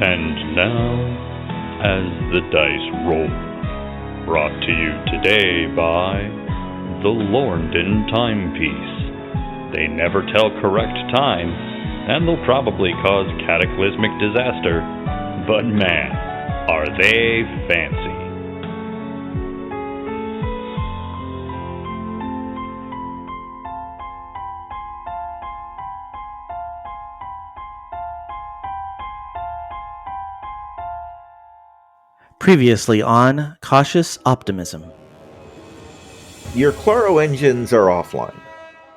And now, as the dice roll, brought to you today by the Lorndon Timepiece. They never tell correct time, and they'll probably cause cataclysmic disaster, but man, are they fancy. Previously on Cautious Optimism. Your chloro engines are offline.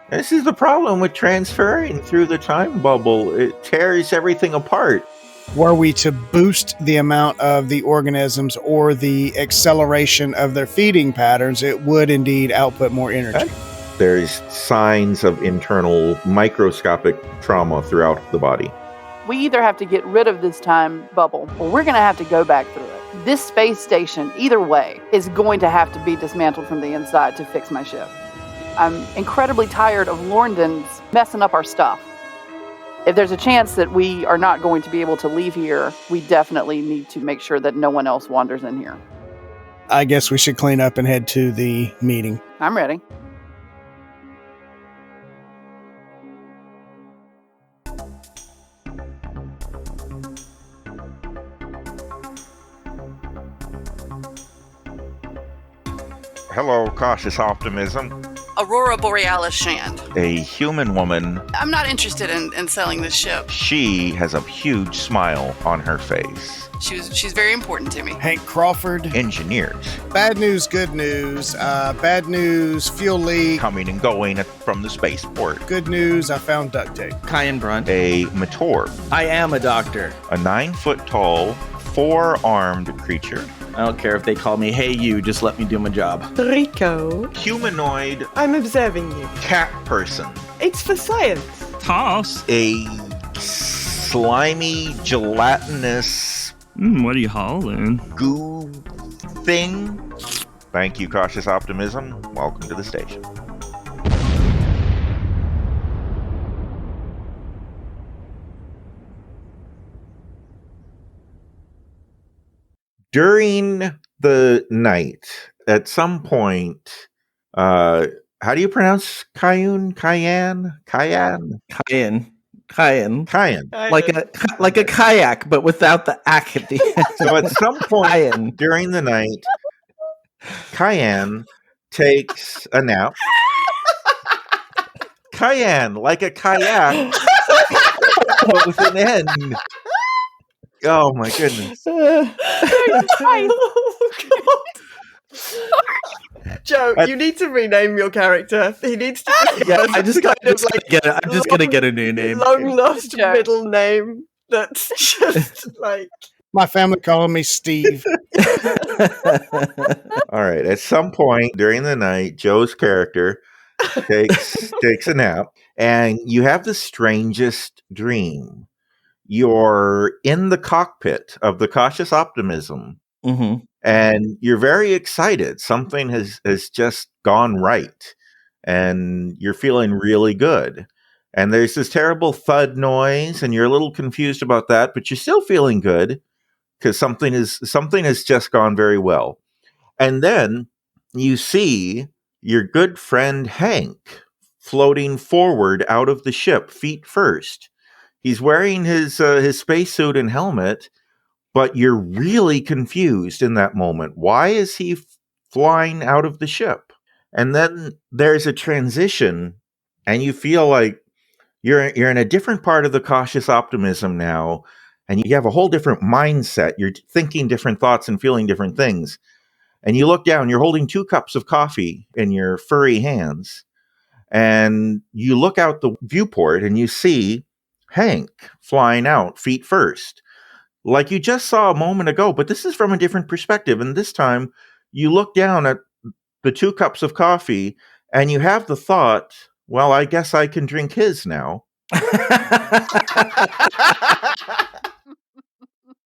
This is the problem with transferring through the time bubble. It tears everything apart. Were we to boost the amount of the organisms or the acceleration of their feeding patterns, it would indeed output more energy. There's signs of internal microscopic trauma throughout the body. We either have to get rid of this time bubble, or we're going to have to go back through it. This space station, either way, is going to have to be dismantled from the inside to fix my ship. I'm incredibly tired of Lorndon's messing up our stuff. If there's a chance that we are not going to be able to leave here, we definitely need to make sure that no one else wanders in here. I guess we should clean up and head to the meeting. I'm ready. Hello, Cautious Optimism. Aurora Borealis Shand. A human woman. I'm not interested in selling this ship. She has a huge smile on her face. She's very important to me. Hank Crawford. Engineers. Bad news, good news. Bad news, fuel leak. Coming and going from the spaceport. Good news, I found duct tape. Cayenne Brunt. A Mator. I am a doctor. A 9-foot-tall, 4-armed creature. I don't care if they call me, hey you, just let me do my job. Rico, Humanoid I'm observing you. cat person. It's for science. Toss. A slimy, gelatinous What are you hauling? goo thing. Thank you, Cautious Optimism. Welcome to the station. During the night, at some point, how do you pronounce Cayenne? Cayenne? Cayenne. Like a kayak, but without the ack at the end. So at some point Cayenne. during the night, Cayenne takes a nap. Cayenne, like a kayak, with an end. Oh my goodness. Joe, you need to rename your character. He needs to be I'm just gonna get a new name. long lost Joe. middle name that's just like My family calling me Steve. All right. At some point during the night, Joe's character takes a nap, and you have the strangest dream. You're in the cockpit of the Cautious Optimism, Mm-hmm. and you're very excited. Something has just gone right, and you're feeling really good. And there's this terrible thud noise, and you're a little confused about that, but you're still feeling good because something has just gone very well. And then you see your good friend Hank floating forward out of the ship, feet first. He's wearing his spacesuit and helmet, but you're really confused in that moment. Why is he flying out of the ship? And then there's a transition, and you feel like you're in a different part of the Cautious Optimism now, and you have a whole different mindset. You're thinking different thoughts and feeling different things. And you look down, you're holding 2 cups of coffee in your furry hands, and you look out the viewport and you see Hank flying out feet first, like you just saw a moment ago, but this is from a different perspective. And this time you look down at the 2 cups of coffee and you have the thought, well, I guess I can drink his now.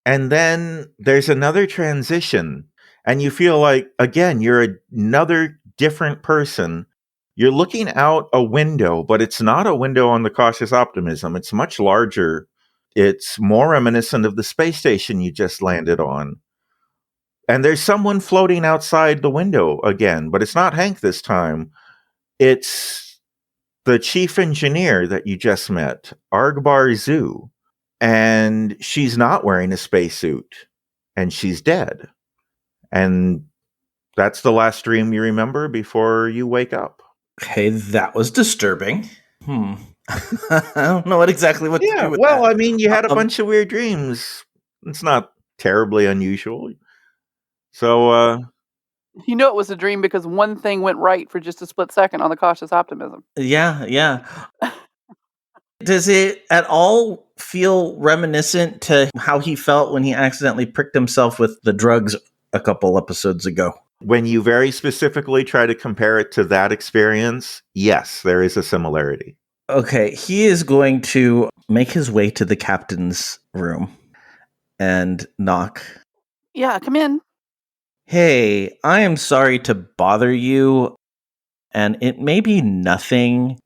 And then there's another transition, and you feel like, again, you're another different person. You're looking out a window, but it's not a window on the Cautious Optimism. It's much larger. It's more reminiscent of the space station you just landed on. And there's someone floating outside the window again, but it's not Hank this time. It's the chief engineer that you just met, Argbar Zoo. And she's not wearing a spacesuit. And she's dead. And that's the last dream you remember before you wake up. Okay, that was disturbing. I don't know exactly what to do with that. I mean, you had a bunch of weird dreams. It's not terribly unusual. So, It was a dream because one thing went right for just a split second on the Cautious Optimism. Yeah. Does it at all feel reminiscent to how he felt when he accidentally pricked himself with the drugs a couple episodes ago? when you very specifically try to compare it to that experience, yes, there is a similarity. Okay, he is going to make his way to the captain's room and knock. Yeah, come in. Hey, I am sorry to bother you, and it may be nothing,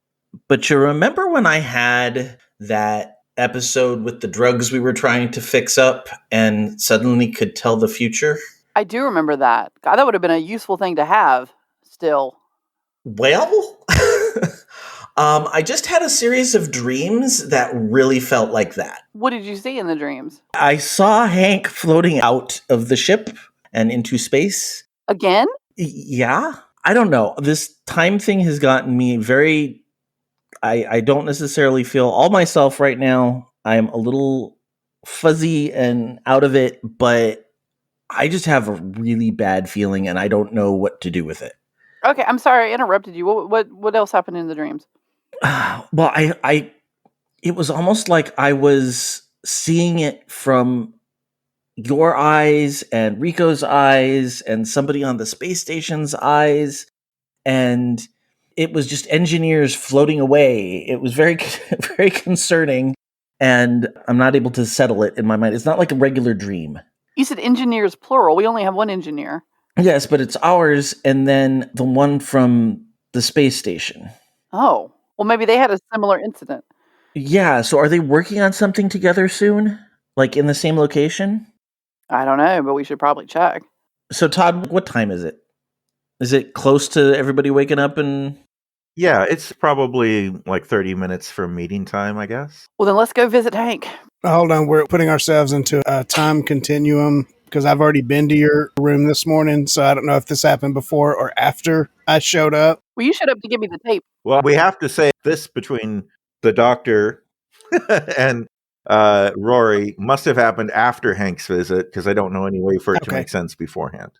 but you remember when I had that episode with the drugs we were trying to fix up and suddenly could tell the future? I do remember that. God, that would have been a useful thing to have still. Well, I just had a series of dreams that really felt like that. What did you see in the dreams? I saw Hank floating out of the ship and into space. Again? Yeah. I don't know. This time thing has gotten me very... I don't necessarily feel all myself right now. I'm a little fuzzy and out of it, but I just have a really bad feeling and I don't know what to do with it. Okay, I'm sorry I interrupted you. What else happened in the dreams? Well, it was almost like I was seeing it from your eyes and Rico's eyes and somebody on the space station's eyes, and it was just engineers floating away. It was very, very concerning, and I'm not able to settle it in my mind. It's not like a regular dream. You said engineers plural. We only have one engineer. Yes, but it's ours and then the one from the space station. Oh, well, maybe they had a similar incident. Yeah, so are they working on something together soon? Like in the same location? I don't know, but we should probably check. So Todd, what time is it? Is it close to everybody waking up and... Yeah, it's probably like 30 minutes from meeting time, I guess. Well, then let's go visit Hank. Hold on, we're putting ourselves into a time continuum because I've already been to your room this morning, so I don't know if this happened before or after I showed up. Well, you showed up to give me the tape. Well, we have to say this between the doctor and Rory must have happened after Hank's visit because I don't know any way for it to make sense beforehand.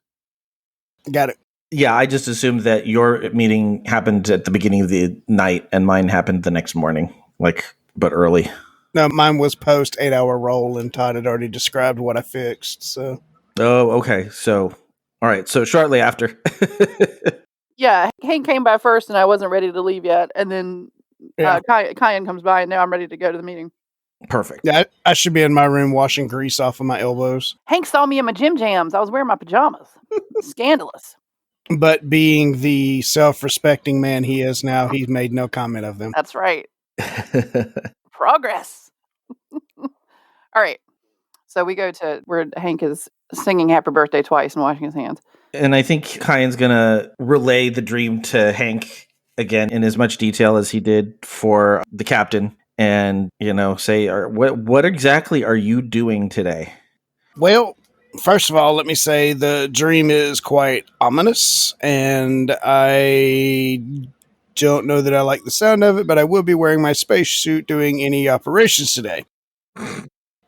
Got it. Yeah, I just assumed that your meeting happened at the beginning of the night and mine happened the next morning, but early. No, mine was post 8-hour roll, and Todd had already described what I fixed. So. Oh, okay. So, all right. So shortly after. Yeah, Hank came by first, and I wasn't ready to leave yet. And then Kyan comes by, and now I'm ready to go to the meeting. Perfect. Yeah, I should be in my room washing grease off of my elbows. Hank saw me in my gym jams. I was wearing my pajamas. Scandalous. But being the self-respecting man he is now, he's made no comment of them. That's right. Progress. All right. So we go to where Hank is singing Happy Birthday twice and washing his hands. And I think Kyan's going to relay the dream to Hank again in as much detail as he did for the captain and, say, what exactly are you doing today? Well, first of all, let me say the dream is quite ominous, and I don't know that I like the sound of it, but I will be wearing my spacesuit doing any operations today.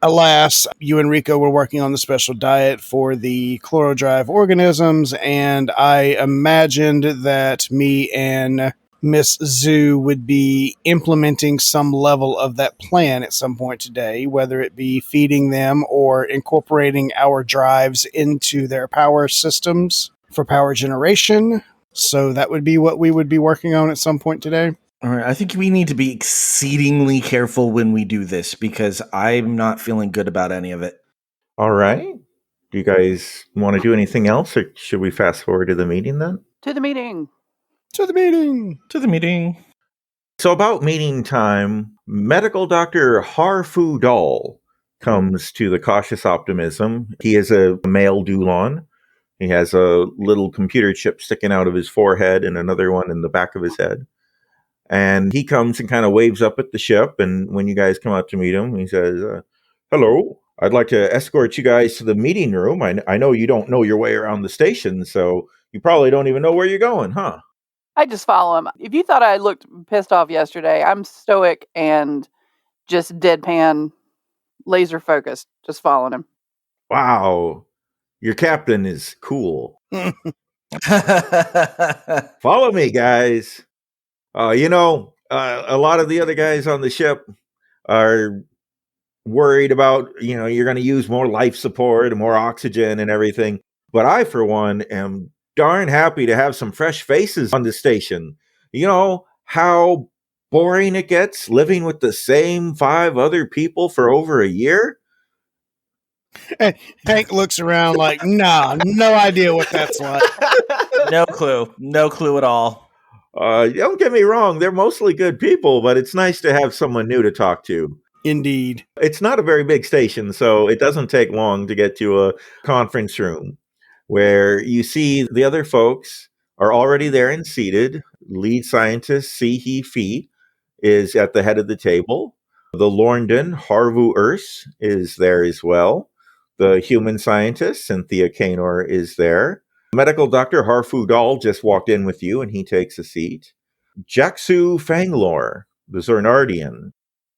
Alas, you and Rico were working on the special diet for the chlorodrive organisms, and I imagined that me and Miss Zoo would be implementing some level of that plan at some point today, whether it be feeding them or incorporating our drives into their power systems for power generation. So that would be what we would be working on at some point today. All right, I think we need to be exceedingly careful when we do this because I'm not feeling good about any of it. All right. Do you guys want to do anything else, or should we fast forward to the meeting then? To the meeting. To the meeting. To the meeting. So about meeting time, Medical Doctor Harfu Doll comes to the Cautious Optimism. He is a male Dulon. He has a little computer chip sticking out of his forehead and another one in the back of his head. And he comes and kind of waves up at the ship. And when you guys come out to meet him, he says, hello, I'd like to escort you guys to the meeting room. I know you don't know your way around the station, so you probably don't even know where you're going, huh? I just follow him. If you thought I looked pissed off yesterday, I'm stoic and just deadpan, laser focused, just following him. Wow. Your captain is cool. Follow me, guys. A lot of the other guys on the ship are worried about, you're going to use more life support and more oxygen and everything. But I, for one, am darn happy to have some fresh faces on the station. You know how boring it gets living with the same 5 other people for over a year? Hank looks around like, nah, no idea what that's like. No clue at all. Don't get me wrong, they're mostly good people, but it's nice to have someone new to talk to. Indeed. It's not a very big station, so it doesn't take long to get to a conference room where you see the other folks are already there and seated. Lead scientist Sihi Fi is at the head of the table. The Lorndon, Harvu Urs, is there as well. The human scientist, Cynthia Kanor, is there. Medical Doctor Harfu Dahl just walked in with you, and he takes a seat. Jaxu Fanglor, the Zornardian,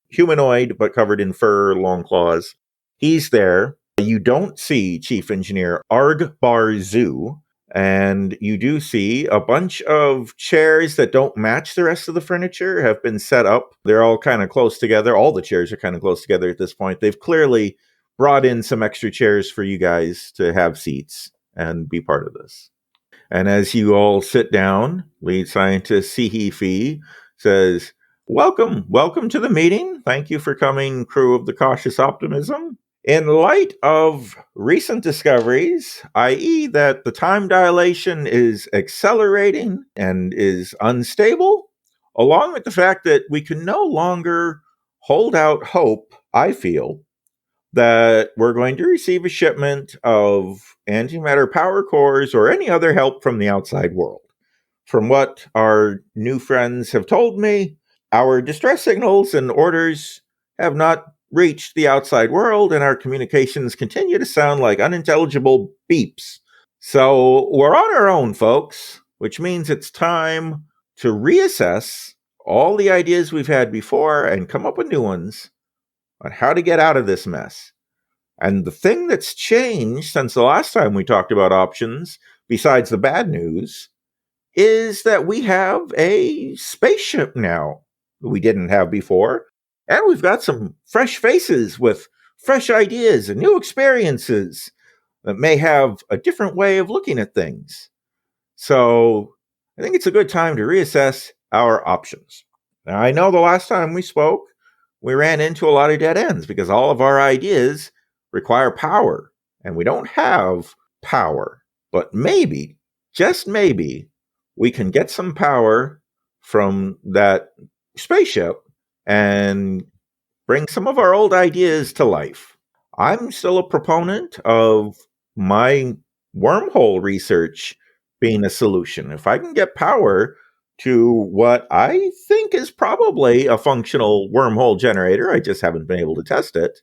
humanoid but covered in fur, long claws. He's there. You don't see Chief Engineer Arg Bar Zoo, and you do see a bunch of chairs that don't match the rest of the furniture have been set up. They're all kind of close together. All the chairs are kind of close together at this point. They've clearly brought in some extra chairs for you guys to have seats and be part of this. And as you all sit down, lead scientist Sihi Fi says, Welcome to the meeting. Thank you for coming, crew of the Cautious Optimism. In light of recent discoveries, i.e. that the time dilation is accelerating and is unstable, along with the fact that we can no longer hold out hope, I feel, that we're going to receive a shipment of antimatter power cores or any other help from the outside world. From what our new friends have told me, our distress signals and orders have not reached the outside world, and our communications continue to sound like unintelligible beeps. So we're on our own, folks, which means it's time to reassess all the ideas we've had before and come up with new ones on how to get out of this mess. And the thing that's changed since the last time we talked about options, besides the bad news, is that we have a spaceship now that we didn't have before. And we've got some fresh faces with fresh ideas and new experiences that may have a different way of looking at things. So I think it's a good time to reassess our options. Now, I know the last time we spoke, we ran into a lot of dead ends because all of our ideas require power, and we don't have power. But maybe, just maybe, we can get some power from that spaceship and bring some of our old ideas to life. I'm still a proponent of my wormhole research being a solution. If I can get power to what I think is probably a functional wormhole generator, I just haven't been able to test it,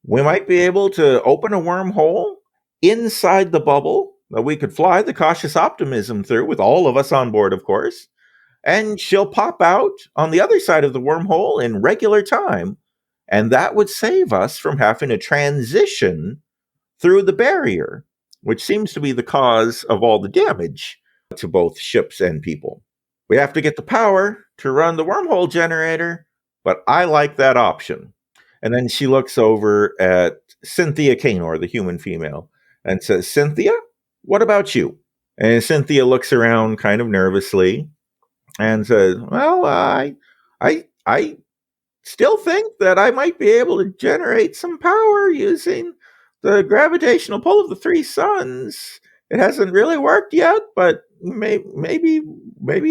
we might be able to open a wormhole inside the bubble that we could fly the Cautious Optimism through, with all of us on board, of course, and she'll pop out on the other side of the wormhole in regular time, and that would save us from having to transition through the barrier, which seems to be the cause of all the damage to both ships and people. We have to get the power to run the wormhole generator, but I like that option. And then she looks over at Cynthia Kanor, the human female, and says, Cynthia, what about you? And Cynthia looks around kind of nervously and says, well, I still think that I might be able to generate some power using the gravitational pull of the 3 suns. It hasn't really worked yet, but maybe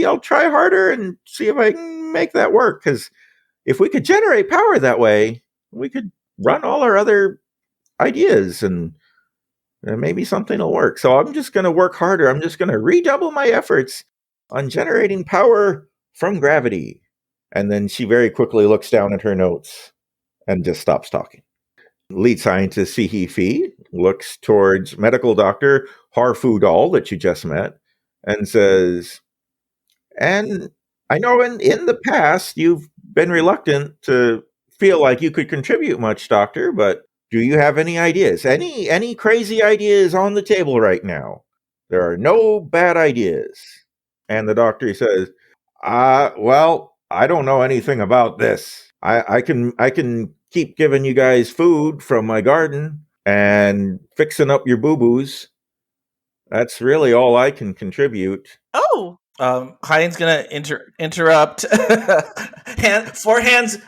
I'll try harder and see if I can make that work. Because if we could generate power that way, we could run all our other ideas and maybe something will work. So I'm just going to work harder. I'm just going to redouble my efforts on generating power from gravity. And then she very quickly looks down at her notes and just stops talking. Lead scientist Sihi Fi looks towards medical doctor Harfu Dal that you just met and says, and I know in the past you've been reluctant to feel like you could contribute much, doctor, but do you have any ideas? Any crazy ideas on the table right now? There are no bad ideas. And the doctor says, well, I don't know anything about this. I can keep giving you guys food from my garden and fixing up your boo-boos. That's really all I can contribute. Oh, Hein's gonna interrupt. Four hands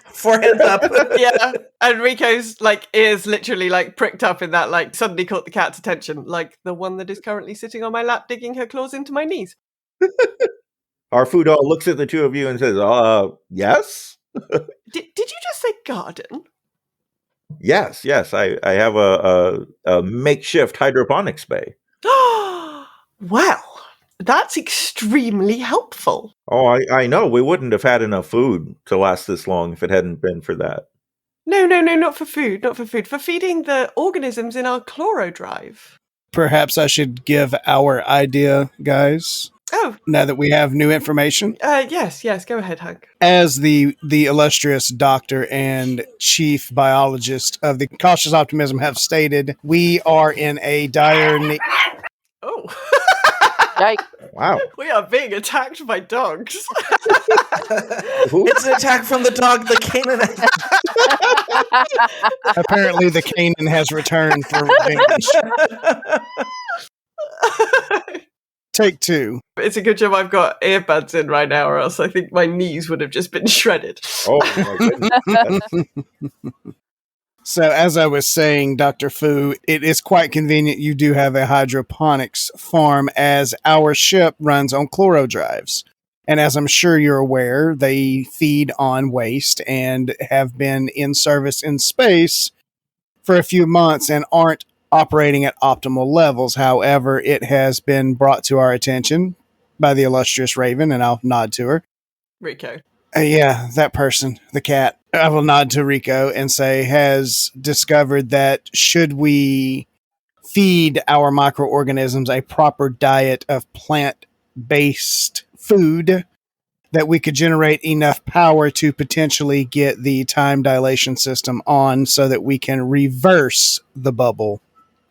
up. yeah. And Rico's like ears literally like pricked up in that, like suddenly caught the cat's attention, like the one that is currently sitting on my lap digging her claws into my knees. Our food all looks at the two of you and says, yes? Did you just say garden? Yes. I have a makeshift hydroponics bay. Well, that's extremely helpful. Oh, I know. We wouldn't have had enough food to last this long if it hadn't been for that. No, not for food, for feeding the organisms in our chloro drive. Perhaps I should give our idea, guys. Oh, Now that we have new information. yes, go ahead, Hank. As the illustrious doctor and chief biologist of the Cautious Optimism have stated, we are in a dire need. Oh. Yikes. Wow. We are being attacked by dogs. It's an attack from the dog, the Canaanite. Apparently, the Canaan has returned for revenge. Take two. It's a good job I've got earbuds in right now, or else I think my knees would have just been shredded. Oh, my goodness. So, as I was saying, Dr. Fu, it is quite convenient you do have a hydroponics farm, as our ship runs on chloro drives. And as I'm sure you're aware, they feed on waste and have been in service in space for a few months and aren't operating at optimal levels. However, it has been brought to our attention by the illustrious Raven, and I'll nod to her. Rico. Yeah, that person, the cat. I will nod to Rico and say, has discovered that should we feed our microorganisms a proper diet of plant-based food, that we could generate enough power to potentially get the time dilation system on so that we can reverse the bubble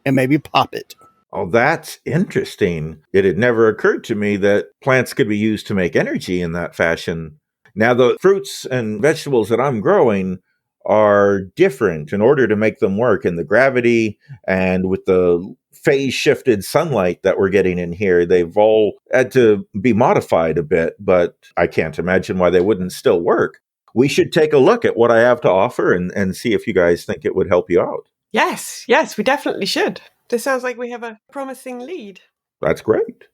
and maybe pop it. Oh, that's interesting. It had never occurred to me that plants could be used to make energy in that fashion. Now, the fruits and vegetables that I'm growing are different in order to make them work. And the gravity and with the phase shifted sunlight that we're getting in here, they've all had to be modified a bit, but I can't imagine why they wouldn't still work. We should take a look at what I have to offer and see if you guys think it would help you out. Yes, we definitely should. This sounds like we have a promising lead. That's great.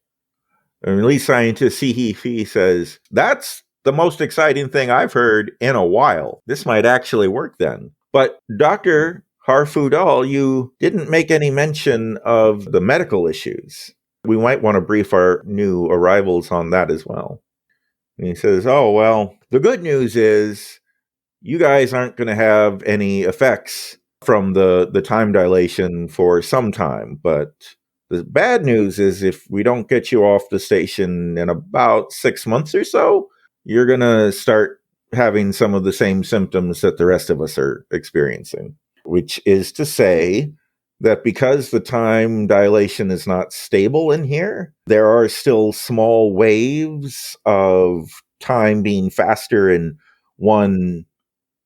And lead scientist Sihi Fi says, that's the most exciting thing I've heard in a while. This might actually work then. But Dr. Harfu Dal, you didn't make any mention of the medical issues. We might want to brief our new arrivals on that as well. And he says, oh, well, the good news is you guys aren't going to have any effects from the time dilation for some time. But the bad news is if we don't get you off the station in about 6 months or so, you're going to start having some of the same symptoms that the rest of us are experiencing, which is to say that because the time dilation is not stable in here, there are still small waves of time being faster in 1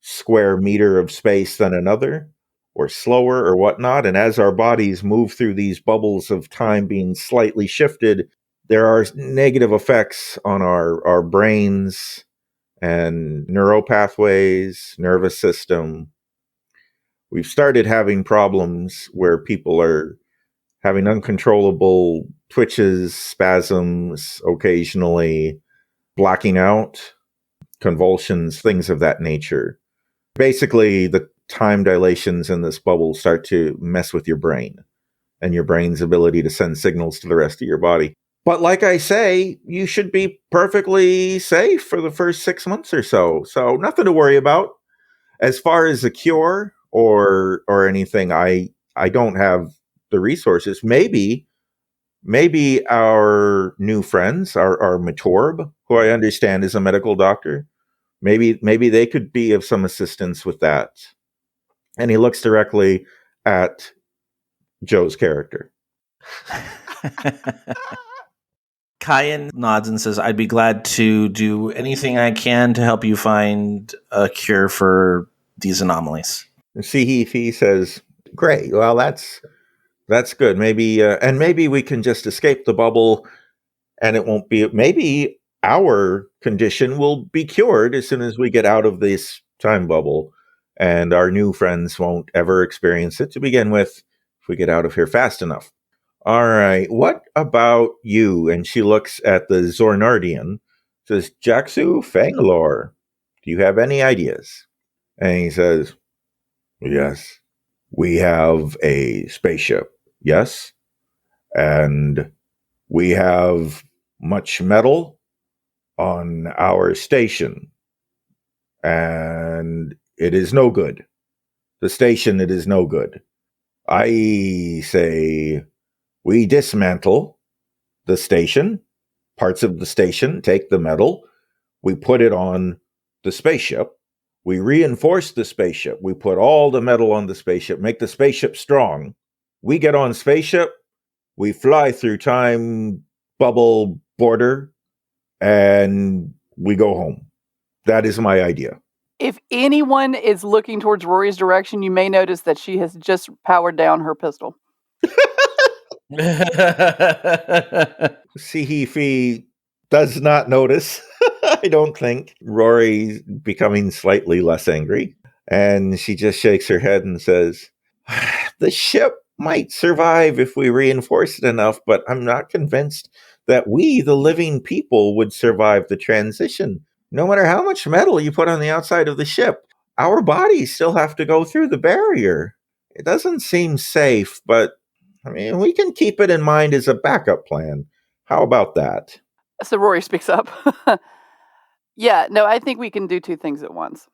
square meter of space than another, or slower or whatnot. And as our bodies move through these bubbles of time being slightly shifted, there are negative effects on our brains and neural pathways, nervous system. We've started having problems where people are having uncontrollable twitches, spasms, occasionally blacking out. convulsions, things of that nature. Basically, the time dilations in this bubble start to mess with your brain and your brain's ability to send signals to the rest of your body. But like I say, you should be perfectly safe for the first 6 months or so. So nothing to worry about. As far as a cure or anything, I don't have the resources. Maybe our new friends, our Matorb, who I understand is a medical doctor, maybe they could be of some assistance with that. And he looks directly at Joe's character. Kyan nods and says, I'd be glad to do anything I can to help you find a cure for these anomalies. And he says, great. Well, that's good. Maybe we can just escape the bubble and it won't be, maybe our condition will be cured as soon as we get out of this time bubble, and our new friends won't ever experience it to begin with if we get out of here fast enough. All right, what about you? And she looks at the Zornardian, says, Jaxu Fangalore, do you have any ideas? And he says, yes, we have a spaceship, yes, and we have much metal on our station, and it is no good. The station, it is no good. I say we dismantle the station, parts of the station, take the metal, we put it on the spaceship, we reinforce the spaceship, we put all the metal on the spaceship, make the spaceship strong. We get on spaceship, we fly through time bubble border, and we go home. That is my idea. If anyone is looking towards Rory's direction, you may notice that she has just powered down her pistol. Sihifi does not notice. I don't think. Rory's becoming slightly less angry, and she just shakes her head and says, the ship might survive if we reinforce it enough, but I'm not convinced that we, the living people, would survive the transition. No matter how much metal you put on the outside of the ship, our bodies still have to go through the barrier. It doesn't seem safe, but I mean, we can keep it in mind as a backup plan. How about that? So Rory speaks up. Yeah, no, I think we can do two things at once.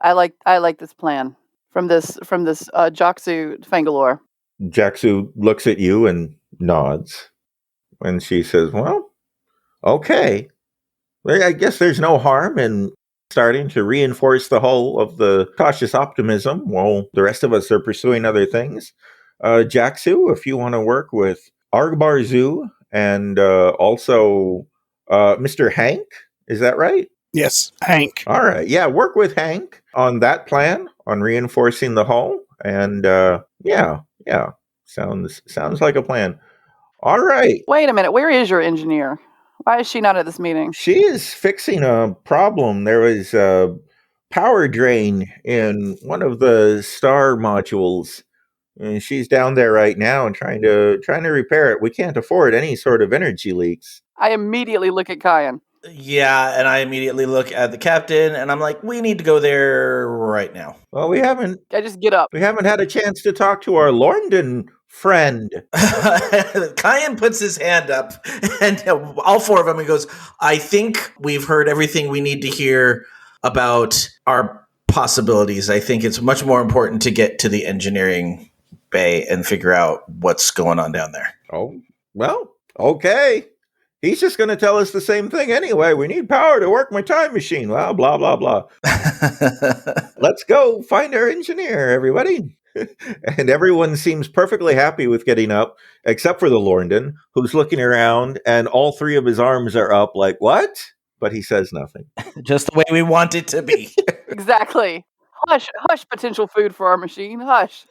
I like this plan from this Jaxu Fangalore. Jaxu looks at you and nods. And she says, well, okay. I guess there's no harm in starting to reinforce the hull of the Cautious Optimism while the rest of us are pursuing other things. Jaxu, if you want to work with Argbarzu and also Mr. Hank, is that right? Yes, Hank. All right. Yeah, work with Hank on that plan, on reinforcing the hull. And yeah. Sounds like a plan. All right. Wait a minute. Where is your engineer? Why is she not at this meeting? She is fixing a problem. There was a power drain in one of the star modules. And she's down there right now and trying to repair it. We can't afford any sort of energy leaks. I immediately look at Kyan. Yeah, and I immediately look at the captain, and I'm like, we need to go there right now. Well, I just get up. We haven't had a chance to talk to our Lorndon friend. Kyan puts his hand up, and all four of them, he goes, I think we've heard everything we need to hear about our possibilities. I think it's much more important to get to the engineering bay and figure out what's going on down there. Oh, well, okay. He's just going to tell us the same thing anyway. We need power to work my time machine. Well, blah, blah, blah. Let's go find our engineer, everybody. And everyone seems perfectly happy with getting up, except for the Lorndon, who's looking around, and all three of his arms are up like, what? But he says nothing. Just the way we want it to be. Exactly. Hush, potential food for our machine. Hush.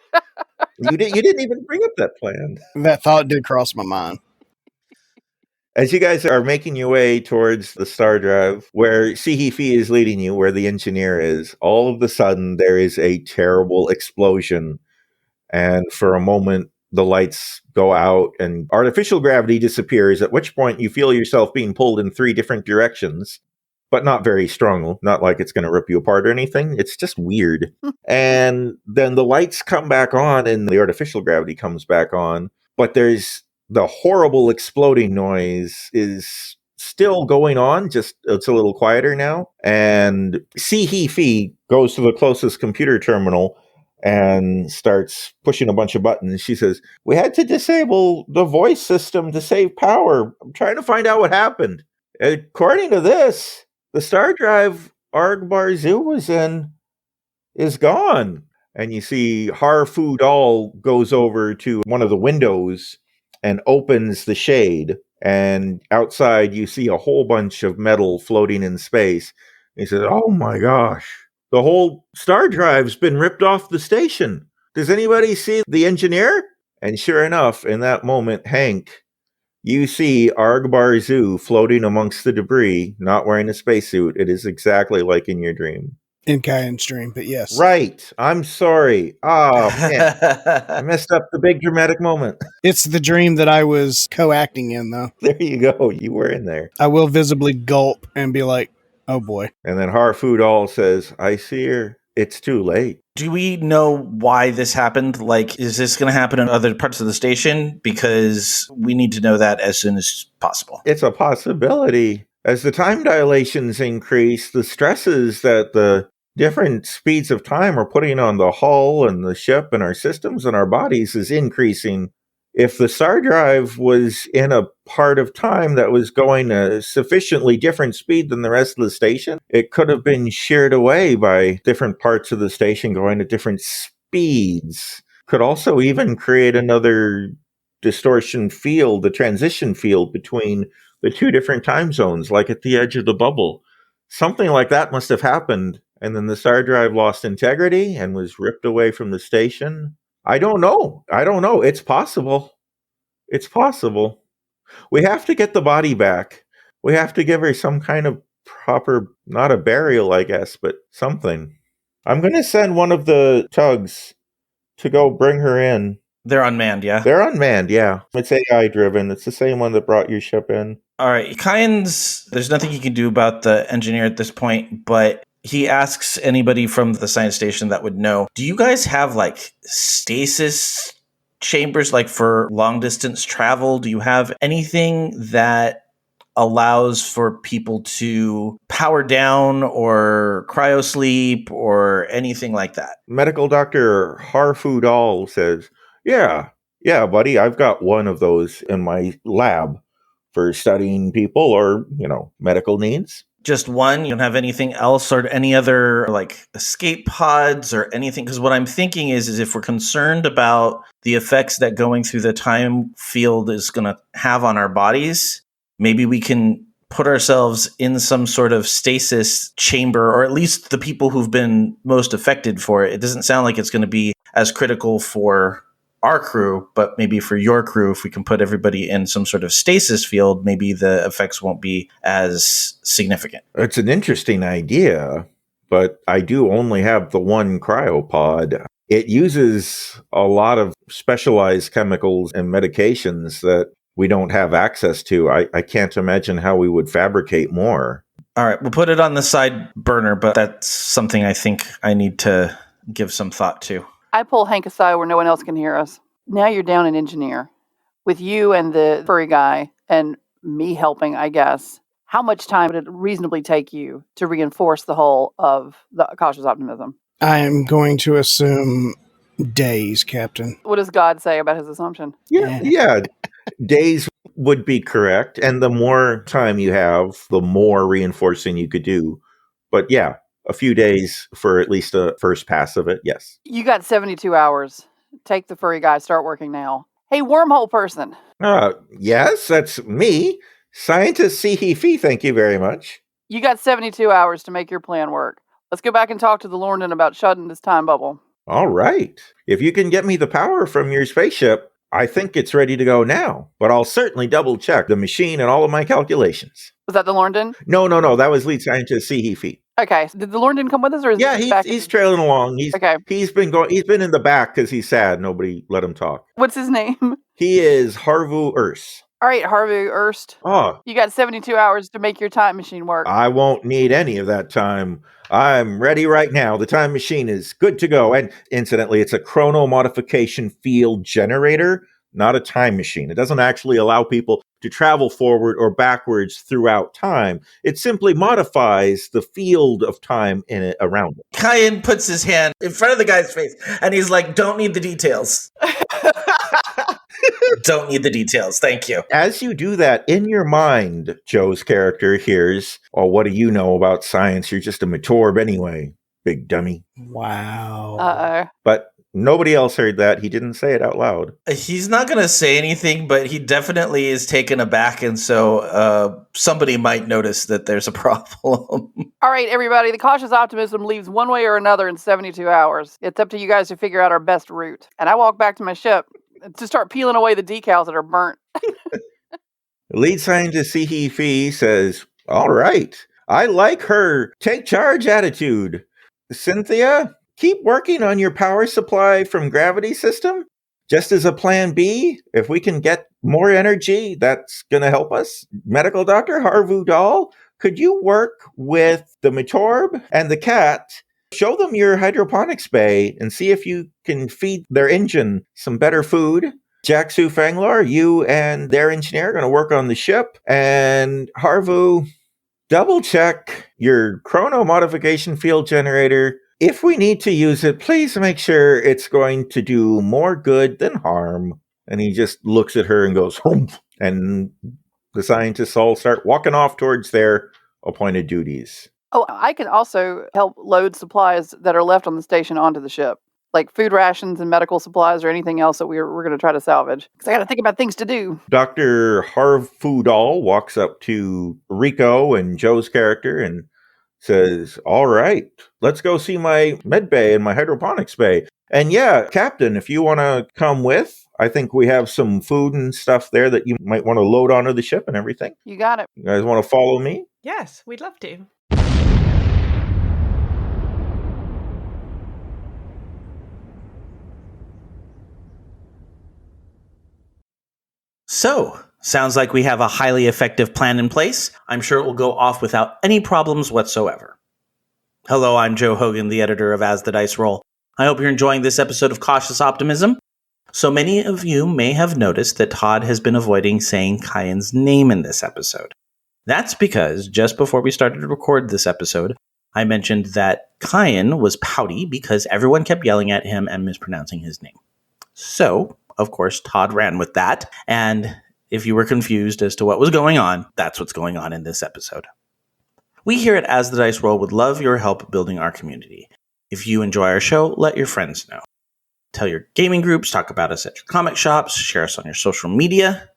You didn't even bring up that plan. That thought did cross my mind. As you guys are making your way towards the star drive, where Sihifi is leading you, where the engineer is, all of a sudden there is a terrible explosion. And for a moment, the lights go out and artificial gravity disappears, at which point you feel yourself being pulled in 3 different directions. but not very strong. Not like it's going to rip you apart or anything. It's just weird. And then the lights come back on and the artificial gravity comes back on. But there's the horrible exploding noise is still going on, just it's a little quieter now. And Fee goes to the closest computer terminal and starts pushing a bunch of buttons. She says, "We had to disable the voice system to save power. I'm trying to find out what happened. According to this, the star drive Argbar Zoo was in is gone." And you see Harfu Doll goes over to one of the windows and opens the shade. And outside you see a whole bunch of metal floating in space. He says, "Oh my gosh, the whole star drive's been ripped off the station. Does anybody see the engineer?" And sure enough, in that moment, Hank, you see Argbar Zoo floating amongst the debris, not wearing a spacesuit. It is exactly like in your dream. In Kyan's dream, but yes. Right. I'm sorry. Oh, man. I messed up the big dramatic moment. It's the dream that I was co-acting in, though. There you go. You were in there. I will visibly gulp and be like, oh boy. And then Harfu Doll says, "I see her. It's too late." Do we know why this happened? Like, is this going to happen in other parts of the station? Because we need to know that as soon as possible. It's a possibility. As the time dilations increase, the stresses that the different speeds of time are putting on the hull and the ship and our systems and our bodies is increasing. If the star drive was in a part of time that was going a sufficiently different speed than the rest of the station, it could have been sheared away by different parts of the station going at different speeds. Could also even create another distortion field, the transition field between the two different time zones, like at the edge of the bubble. Something like that must have happened. And then the star drive lost integrity and was ripped away from the station. I don't know. It's possible. It's possible. We have to get the body back. We have to give her some kind of proper, not a burial, I guess, but something. I'm going to send one of the tugs to go bring her in. They're unmanned, yeah? They're unmanned, yeah. It's AI driven. It's the same one that brought your ship in. All right. Kyan's, there's nothing you can do about the engineer at this point, but he asks anybody from the science station that would know, do you guys have like stasis chambers, like for long distance travel? Do you have anything that allows for people to power down or cryosleep or anything like that? Medical Dr. Harfu Doll says, yeah, buddy, I've got one of those in my lab for studying people or, medical needs. Just one? You don't have anything else or any other like escape pods or anything? Because what I'm thinking is if we're concerned about the effects that going through the time field is going to have on our bodies, maybe we can put ourselves in some sort of stasis chamber, or at least the people who've been most affected for it. It doesn't sound like it's going to be as critical for our crew, but maybe for your crew, if we can put everybody in some sort of stasis field, maybe the effects won't be as significant. It's an interesting idea, but I do only have the one cryopod. It uses a lot of specialized chemicals and medications that we don't have access to. I can't imagine how we would fabricate more. All right, we'll put it on the side burner, but that's something I think I need to give some thought to. I pull Hank aside where no one else can hear us. Now you're down an engineer. With you and the furry guy and me helping, I guess, how much time would it reasonably take you to reinforce the whole of the Cautious Optimism? I am going to assume days, Captain. What does God say about his assumption? Yeah. Days would be correct. And the more time you have, the more reinforcing you could do. But yeah, a few days for at least a first pass of it, yes. You got 72 hours. Take the furry guy, start working now. Hey, wormhole person. Yes, that's me. Scientist Fee, thank you very much. You got 72 hours to make your plan work. Let's go back and talk to the Lorndon about shutting this time bubble. All right. If you can get me the power from your spaceship, I think it's ready to go now. But I'll certainly double check the machine and all of my calculations. Was that the Lorndon? No. That was lead scientist Fee. Okay. Did the Lorndon come with us, or is he back? He's trailing along. He's been in the back because he's sad. Nobody let him talk. What's his name? He is Harvu Urs. All right, Harvey Erst. Oh, You got 72 hours to make your time machine work. I won't need any of that time. I'm ready right now. The time machine is good to go. And incidentally, it's a chrono modification field generator, not a time machine. It doesn't actually allow people to travel forward or backwards throughout time. It simply modifies the field of time in it around it. Kyan puts his hand in front of the guy's face, and he's like, don't need the details. Don't need the details. Thank you. As you do that, in your mind, Joe's character hears, oh, what do you know about science? You're just a matorb anyway, big dummy. Wow. Uh-oh. But nobody else heard that. He didn't say it out loud. He's not going to say anything, but he definitely is taken aback, and so somebody might notice that there's a problem. All right, everybody, the Cautious Optimism leaves one way or another in 72 hours. It's up to you guys to figure out our best route. And I walk back to my ship to start peeling away the decals that are burnt. Lead scientist Sihi Fee says, all right, I like her take charge attitude. Cynthia, keep working on your power supply from gravity system. Just as a plan B, if we can get more energy, that's going to help us. Medical doctor Harvu Dahl, could you work with the Matorb and the cat? Show them your hydroponics bay and see if you can feed their engine some better food. Jacksu Fanglar, you and their engineer are going to work on the ship. And Harvu, double check your chrono modification field generator. If we need to use it, please make sure it's going to do more good than harm. And he just looks at her and goes, humph. And the scientists all start walking off towards their appointed duties. Oh, I can also help load supplies that are left on the station onto the ship, like food rations and medical supplies or anything else that we're going to try to salvage. Because I got to think about things to do. Dr. Harfudal walks up to Rico and Joe's character and says, all right, let's go see my med bay and my hydroponics bay. And yeah, Captain, if you want to come with, I think we have some food and stuff there that you might want to load onto the ship and everything. You got it. You guys want to follow me? Yes, we'd love to. So, sounds like we have a highly effective plan in place. I'm sure it will go off without any problems whatsoever. Hello, I'm Joe Hogan, the editor of As the Dice Roll. I hope you're enjoying this episode of Cautious Optimism. So many of you may have noticed that Todd has been avoiding saying Kyan's name in this episode. That's because just before we started to record this episode, I mentioned that Kyan was pouty because everyone kept yelling at him and mispronouncing his name. So, of course, Todd ran with that, and if you were confused as to what was going on, that's what's going on in this episode. We here at As the Dice Roll would love your help building our community. If you enjoy our show, let your friends know. Tell your gaming groups, talk about us at your comic shops, share us on your social media,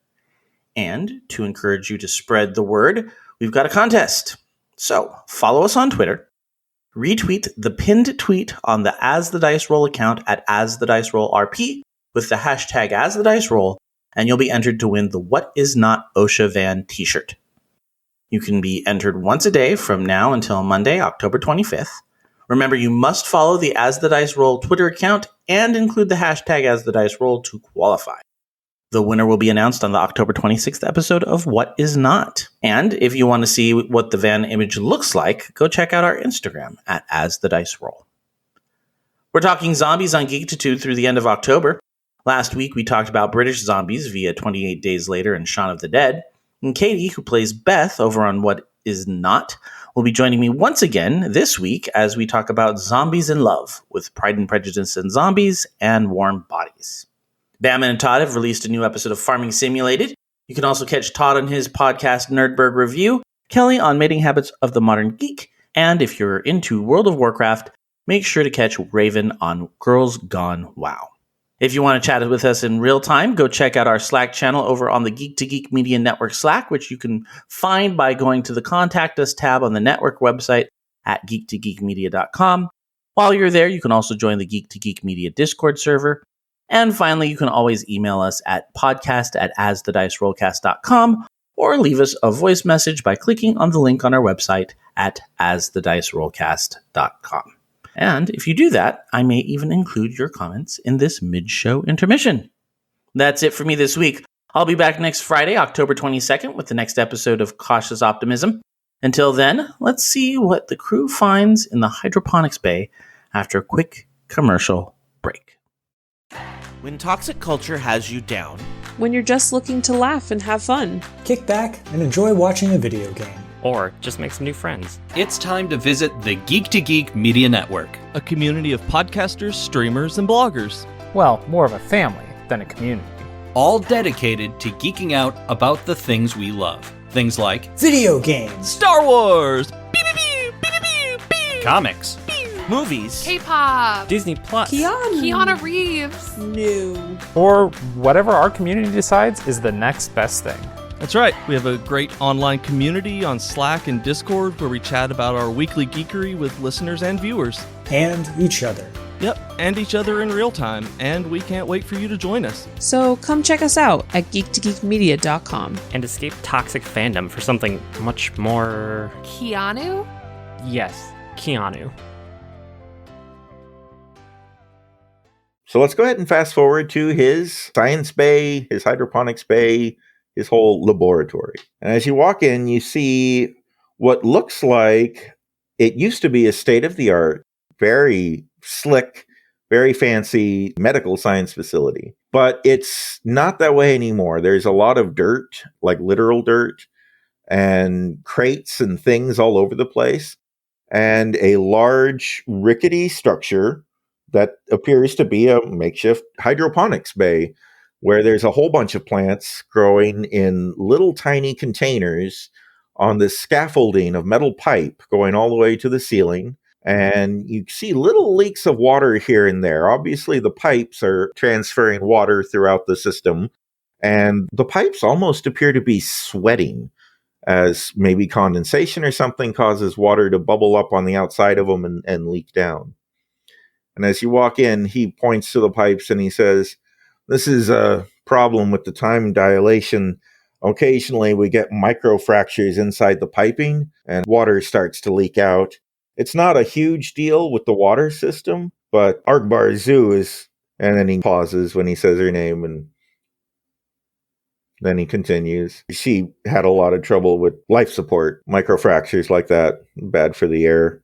and to encourage you to spread the word, we've got a contest. So, follow us on Twitter, retweet the pinned tweet on the As the Dice Roll account at As the Dice Roll RP, with the hashtag As the Dice Roll, and you'll be entered to win the What Is Not OSHA Van t-shirt. You can be entered once a day from now until Monday, October 25th. Remember, you must follow the As the Dice Roll Twitter account and include the hashtag As the Dice Roll to qualify. The winner will be announced on the October 26th episode of What Is Not. And if you want to see what the van image looks like, go check out our Instagram at As the Dice Roll. We're talking zombies on Geekitude through the end of October. Last week, we talked about British zombies via 28 Days Later and Shaun of the Dead. And Katie, who plays Beth over on What Is Not, will be joining me once again this week as we talk about zombies in love with Pride and Prejudice and Zombies and Warm Bodies. Bam and Todd have released a new episode of Farming Simulated. You can also catch Todd on his podcast Nerdberg Review, Kelly on Mating Habits of the Modern Geek, and if you're into World of Warcraft, make sure to catch Raven on Girls Gone WoW. If you want to chat with us in real time, go check out our Slack channel over on the Geek Media Network Slack, which you can find by going to the Contact Us tab on the network website at geek2geekmedia.com. While you're there, you can also join the Geek to Geek Media Discord server. And finally, you can always email us at podcast@asthedicerollcast.com or leave us a voice message by clicking on the link on our website at asthedicerollcast.com. And if you do that, I may even include your comments in this mid-show intermission. That's it for me this week. I'll be back next Friday, October 22nd, with the next episode of Cautious Optimism. Until then, let's see what the crew finds in the hydroponics bay after a quick commercial break. When toxic culture has you down. When you're just looking to laugh and have fun. Kick back and enjoy watching a video game. Or just make some new friends. It's time to visit the Geek to Geek Media Network, a community of podcasters, streamers, and bloggers. Well, more of a family than a community. All dedicated to geeking out about the things we love. Things like video games, Star Wars, comics, movies, K-pop, Disney Plus, Keanu Reeves, new, or whatever our community decides is the next best thing. That's right. We have a great online community on Slack and Discord where we chat about our weekly geekery with listeners and viewers. And each other. Yep, and each other in real time, and we can't wait for you to join us. So come check us out at geektogeekmedia.com. And escape toxic fandom for something much more... Keanu? Yes, Keanu. So let's go ahead and fast forward to his science bay, his hydroponics bay, his whole laboratory. And as you walk in, you see what looks like it used to be a state-of-the-art, very slick, very fancy medical science facility. But it's not that way anymore. There's a lot of dirt, like literal dirt, and crates and things all over the place, and a large rickety structure that appears to be a makeshift hydroponics bay, where there's a whole bunch of plants growing in little tiny containers on this scaffolding of metal pipe going all the way to the ceiling. And you see little leaks of water here and there. Obviously, the pipes are transferring water throughout the system. And the pipes almost appear to be sweating, as maybe condensation or something causes water to bubble up on the outside of them and leak down. And as you walk in, he points to the pipes and he says, "This is a problem with the time dilation. Occasionally, we get microfractures inside the piping and water starts to leak out. It's not a huge deal with the water system, but Arkbar Zoo is..." And then he pauses when he says her name, and then he continues. "She had a lot of trouble with life support. Microfractures like that, bad for the air."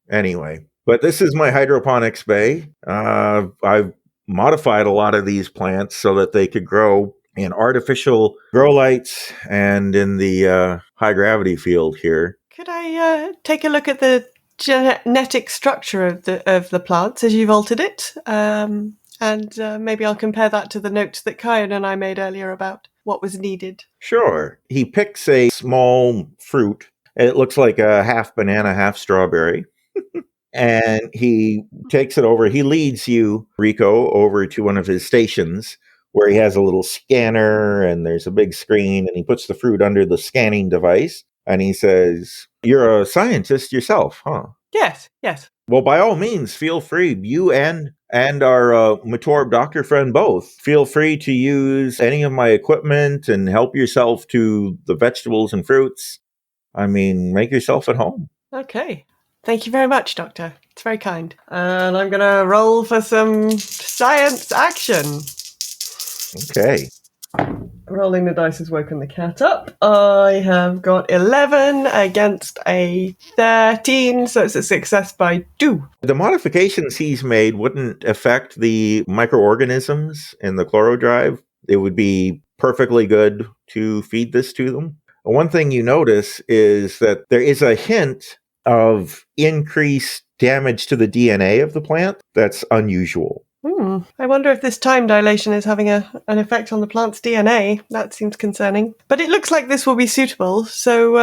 Anyway, but this is my hydroponics bay. I've modified a lot of these plants so that they could grow in artificial grow lights and in the high gravity field here. Could I take a look at the genetic structure of the plants as you've altered it? And maybe I'll compare that to the notes that Kyan and I made earlier about what was needed. Sure. He picks a small fruit. It looks like a half banana, half strawberry. And he takes it over. He leads you, Rico, over to one of his stations where he has a little scanner and there's a big screen, and he puts the fruit under the scanning device. And he says, "You're a scientist yourself, huh?" Yes. Well, by all means, feel free. You and our Matorb doctor friend both. Feel free to use any of my equipment and help yourself to the vegetables and fruits. I mean, make yourself at home. Okay. Thank you very much, Doctor. It's very kind. And I'm going to roll for some science action. Okay. Rolling the dice has woken the cat up. I have got 11 against a 13, so it's a success by 2. The modifications he's made wouldn't affect the microorganisms in the chloro drive. It would be perfectly good to feed this to them. One thing you notice is that there is a hint of increased damage to the DNA of the plant that's unusual. I wonder if this time dilation is having an effect on the plant's DNA. That seems concerning. But it looks like this will be suitable. So,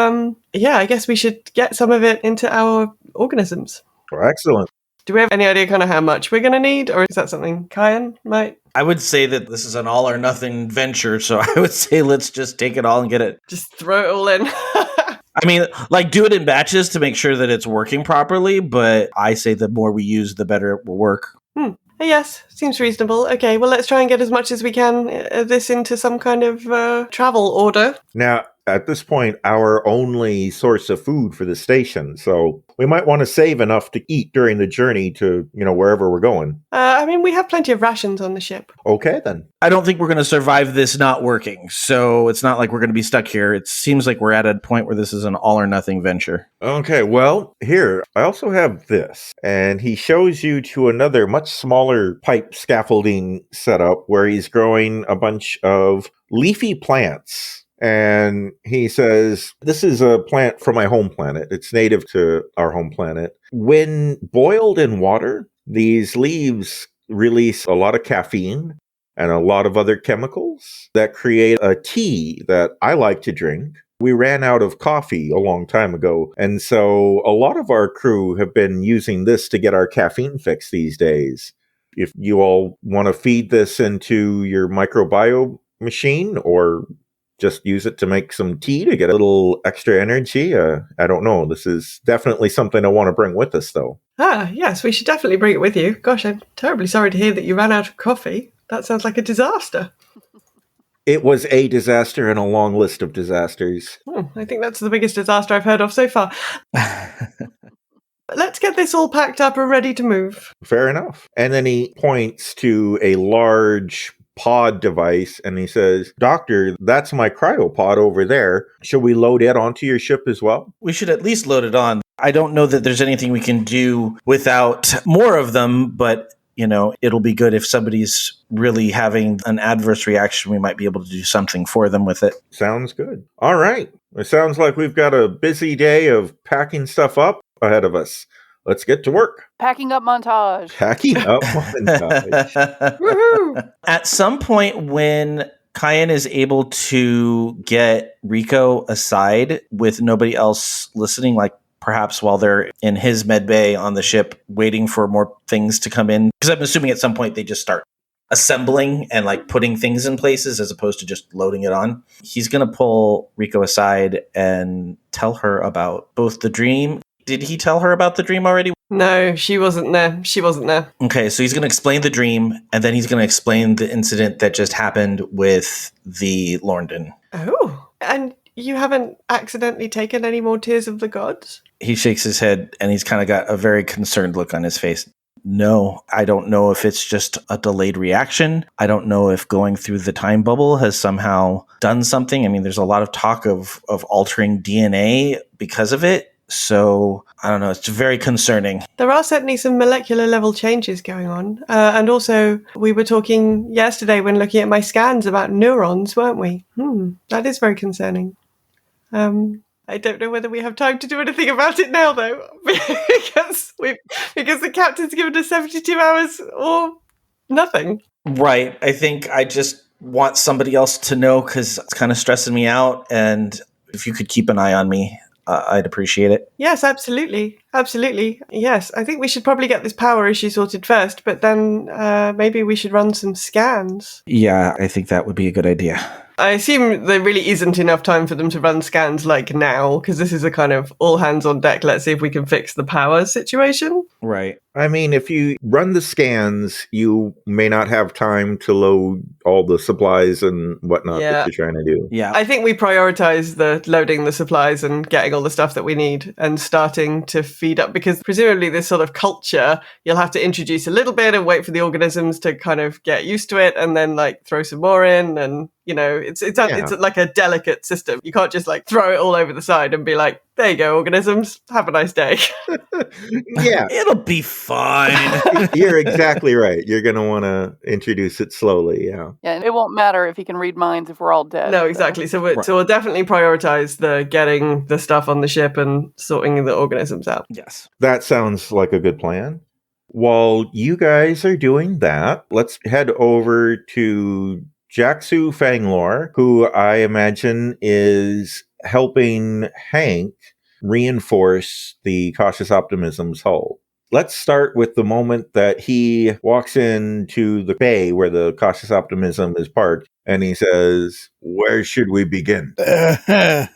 I guess we should get some of it into our organisms. Oh, excellent. Do we have any idea kind of how much we're going to need? Or is that something Kyan might? I would say that this is an all or nothing venture. So I would say let's just take it all and get it. Just throw it all in. I mean, like, do it in batches to make sure that it's working properly. But I say the more we use, the better it will work. Yes, seems reasonable. Okay, well, let's try and get as much as we can this into some kind of travel order. Now, at this point our only source of food for the station. So we might want to save enough to eat during the journey to, wherever we're going. I mean, we have plenty of rations on the ship. Okay, then. I don't think we're going to survive this not working. So it's not like we're going to be stuck here. It seems like we're at a point where this is an all or nothing venture. Okay, well, here, I also have this. And he shows you to another much smaller pipe scaffolding setup where he's growing a bunch of leafy plants. And he says, this is a plant from my home planet. It's native to our home planet. When boiled in water, these leaves release a lot of caffeine and a lot of other chemicals that create a tea that I like to drink. We ran out of coffee a long time ago, and so a lot of our crew have been using this to get our caffeine fix these days. If you all want to feed this into your microbiome machine or just use it to make some tea to get a little extra energy, I don't know. This is definitely something I want to bring with us, though. Yes, we should definitely bring it with you. Gosh, I'm terribly sorry to hear that you ran out of coffee. That sounds like a disaster. It was a disaster in a long list of disasters. I think that's the biggest disaster I've heard of so far. Let's get this all packed up and ready to move. Fair enough. And then he points to a large pod device and he says, Doctor, that's my cryopod over there. Should we load it onto your ship as well? We should at least load it on. I don't know that there's anything we can do without more of them, but it'll be good if somebody's really having an adverse reaction. We might be able to do something for them with it. Sounds good. All right. It sounds like we've got a busy day of packing stuff up ahead of us. Let's get to work. Packing up montage. Packing up montage. Woohoo! At some point when Kyan is able to get Rico aside with nobody else listening, like perhaps while they're in his med bay on the ship waiting for more things to come in, because I'm assuming at some point they just start assembling and like putting things in places as opposed to just loading it on. He's going to pull Rico aside and tell her about both the dream. Did he tell her about the dream already? No, she wasn't there. Okay, so he's going to explain the dream, and then he's going to explain the incident that just happened with the Lorndon. Oh, and you haven't accidentally taken any more Tears of the Gods? He shakes his head, and he's kind of got a very concerned look on his face. No, I don't know if it's just a delayed reaction. I don't know if going through the time bubble has somehow done something. I mean, there's a lot of talk of altering DNA because of it. So, I don't know, it's very concerning. There are certainly some molecular level changes going on. And also, we were talking yesterday when looking at my scans about neurons, weren't we? That is very concerning. I don't know whether we have time to do anything about it now, though, because the captain's given us 72 hours or nothing. Right. I think I just want somebody else to know because it's kind of stressing me out. And if you could keep an eye on me, I'd appreciate it. Yes, absolutely. Absolutely. Yes, I think we should probably get this power issue sorted first, but then maybe we should run some scans. Yeah, I think that would be a good idea. I assume there really isn't enough time for them to run scans like now, because this is a kind of all hands on deck, let's see if we can fix the power situation. Right. I mean, if you run the scans, you may not have time to load all the supplies and whatnot that you're trying to do. Yeah. I think we prioritize the loading the supplies and getting all the stuff that we need and starting to feed up, because presumably this sort of culture, you'll have to introduce a little bit and wait for the organisms to kind of get used to it and then like throw some more in, and it's like a delicate system. You can't just like throw it all over the side and be like, there you go, organisms, have a nice day. Yeah. It'll be fine. You're exactly right. You're going to want to introduce it slowly, yeah. Yeah, and it won't matter if he can read minds if we're all dead. No, exactly. So we'll definitely prioritize the getting the stuff on the ship and sorting the organisms out. Yes. That sounds like a good plan. While you guys are doing that, let's head over to Jaxu Fanglor, who I imagine is helping Hank reinforce the Cautious Optimism's hull. Let's start with the moment that he walks into the bay where the Cautious Optimism is parked, and he says, "Where should we begin?"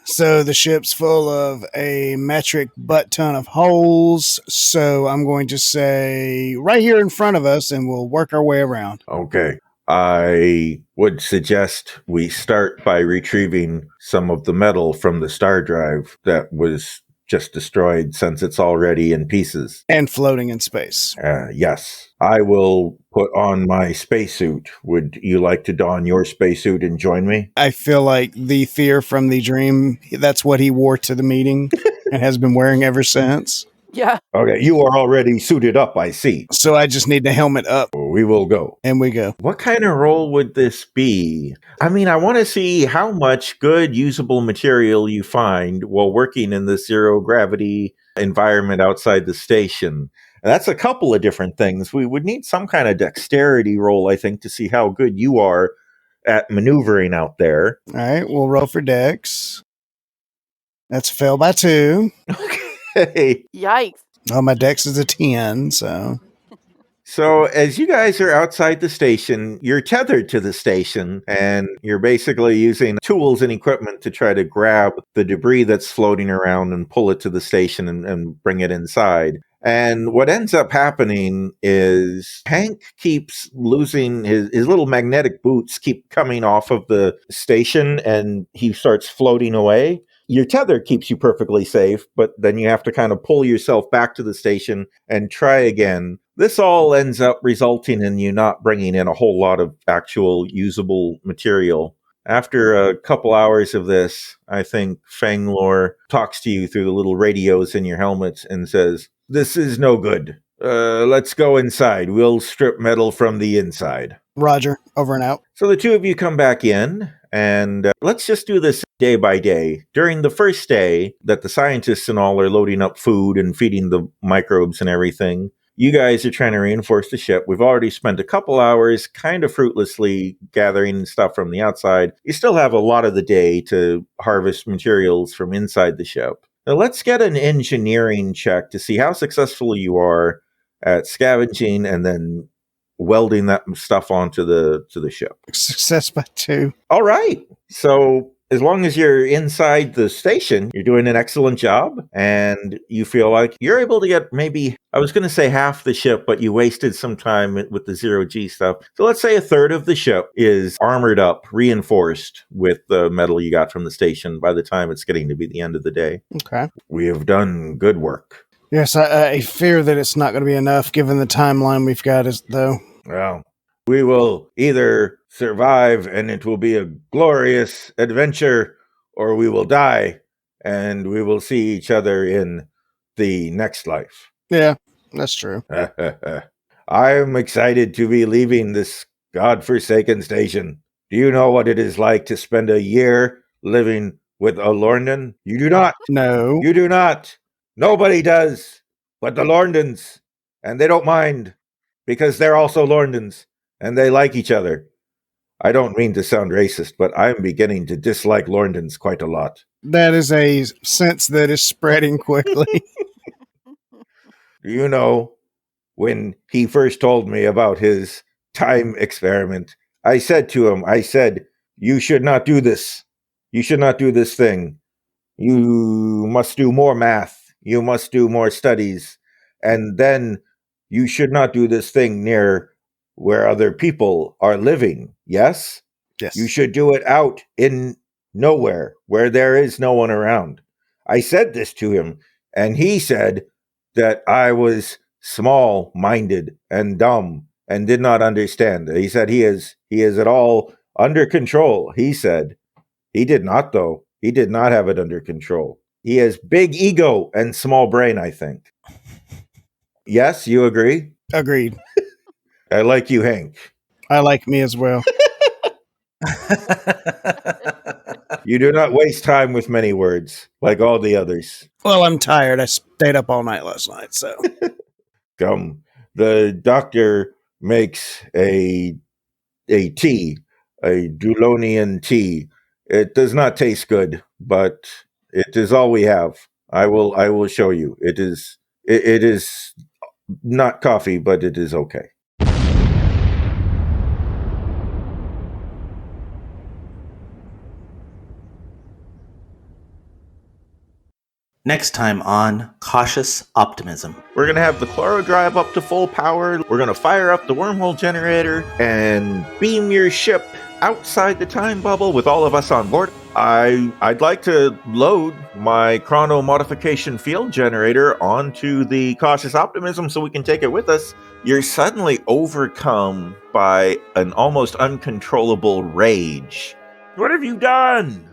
So the ship's full of a metric butt ton of holes, so I'm going to say right here in front of us, and we'll work our way around. Okay. I would suggest we start by retrieving some of the metal from the star drive that was just destroyed, since it's already in pieces. And floating in space. Yes. I will put on my spacesuit. Would you like to don your spacesuit and join me? I feel like the fear from the dream, that's what he wore to the meeting and has been wearing ever since. Yeah. Okay, you are already suited up, I see. So I just need to helmet up. We will go. And we go. What kind of role would this be? I mean, I want to see how much good usable material you find while working in the zero gravity environment outside the station. And that's a couple of different things. We would need some kind of dexterity roll, I think, to see how good you are at maneuvering out there. All right, we'll roll for dex. That's a fail by 2. Okay. Yikes. Oh, my dex is a 10, so... So as you guys are outside the station, you're tethered to the station, and you're basically using tools and equipment to try to grab the debris that's floating around and pull it to the station and bring it inside. And what ends up happening is Hank keeps losing his little magnetic boots keep coming off of the station, and he starts floating away. Your tether keeps you perfectly safe, but then you have to kind of pull yourself back to the station and try again. This all ends up resulting in you not bringing in a whole lot of actual usable material. After a couple hours of this, I think Fanglore talks to you through the little radios in your helmets and says, "This is no good. Let's go inside. We'll strip metal from the inside." Roger, over and out. So the two of you come back in, and let's just do this day by day. During the first day that the scientists and all are loading up food and feeding the microbes and everything, you guys are trying to reinforce the ship. We've already spent a couple hours kind of fruitlessly gathering stuff from the outside. You still have a lot of the day to harvest materials from inside the ship. Now let's get an engineering check to see how successful you are at scavenging and then welding that stuff onto the ship. Success by 2. All right. So as long as you're inside the station, you're doing an excellent job, and you feel like you're able to get maybe, I was going to say half the ship, but you wasted some time with the zero-G stuff. So let's say a third of the ship is armored up, reinforced with the metal you got from the station by the time it's getting to be the end of the day. Okay. We have done good work. Yes, I fear that it's not going to be enough given the timeline we've got, though. Well, we will either survive and it will be a glorious adventure, or we will die and we will see each other in the next life. Yeah, that's true. I am excited to be leaving this godforsaken station. Do you know what it is like to spend a year living with a Lorndon? You do not. No. You do not. Nobody does but the Lorndons, and they don't mind because they're also Lorndons and they like each other. I don't mean to sound racist, but I'm beginning to dislike Lorndons quite a lot. That is a sense that is spreading quickly. Do you know, when he first told me about his time experiment, I said to him, you should not do this. You should not do this thing. You must do more math. You must do more studies. And then you should not do this thing near where other people are living. Yes? Yes. You should do it out in nowhere where there is no one around. I said this to him, and he said that I was small-minded and dumb and did not understand. He said he is it all under control, he said. He did not, though. He did not have it under control. He has big ego and small brain, I think. Yes, you agree? Agreed. I like you, Hank. I like me as well. You do not waste time with many words, like all the others. Well, I'm tired. I stayed up all night last night, so. Come. The doctor makes a tea, a Dulonian tea. It does not taste good, but it is all we have. I will show you. It is not coffee, but it is okay. Next time on Cautious Optimism. We're going to have the Chloro drive up to full power. We're going to fire up the wormhole generator and beam your ship outside the time bubble with all of us on board. I'd like to load my chrono modification field generator onto the Cautious Optimism so we can take it with us. You're suddenly overcome by an almost uncontrollable rage. What have you done?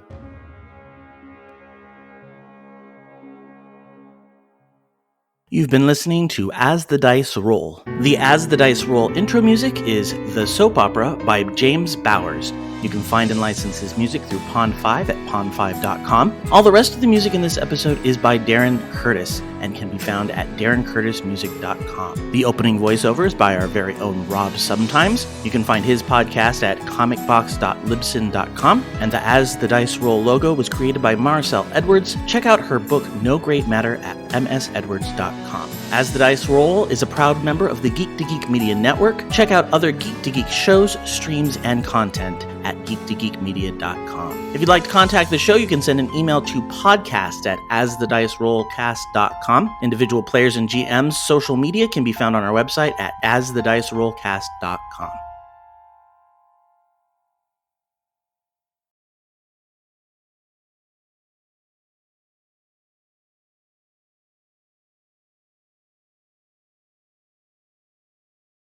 You've been listening to As the Dice Roll. The As the Dice Roll intro music is The Soap Opera by James Bowers. You can find and license his music through Pond5 at pond5.com. All the rest of the music in this episode is by Darren Curtis and can be found at darrencurtismusic.com. The opening voiceover is by our very own Rob Sometimes. You can find his podcast at comicbox.libsyn.com. And the As the Dice Roll logo was created by Maricel Edwards. Check out her book No Great Matter at msedwards.com. As the Dice Roll is a proud member of the Geek to Geek Media Network. Check out other Geek to Geek shows, streams, and content at geektogeekmedia.com. If you'd like to contact the show, you can send an email to podcast@asthedicerollcast.com. Individual players and GMs' social media can be found on our website at asthedicerollcast.com.